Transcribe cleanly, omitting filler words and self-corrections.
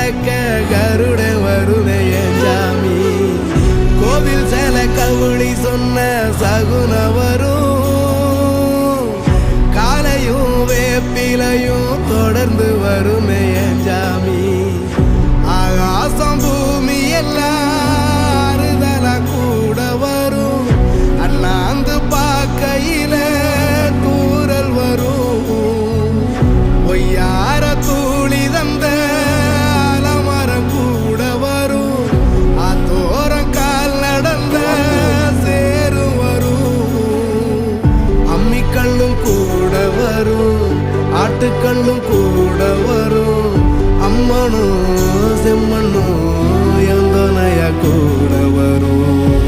நடக்க கருட வருவே என் சாமி கோவில் சேல கவுளி சொன்ன சகுன வரும் காலையும் வேப்பிலையும் தொடர்ந்து வருமே என் சாமி ஆகாசம் பூமி எல்லாருதலா கூட வரும் அண்ணாந்து பார்க்கையில தூரல் வரும் ஒய்யார தூளி தந்த அலமரம் கூட வரும் அத்தோரம் கால் நடந்த சேரும் வரும் அம்மிக்கல்லும் கூட வரும் ஆட்டுக்கல்லும் கூட வரும் அம்மனும் செம்மண்ணும் எந்தனைய கூட வரும்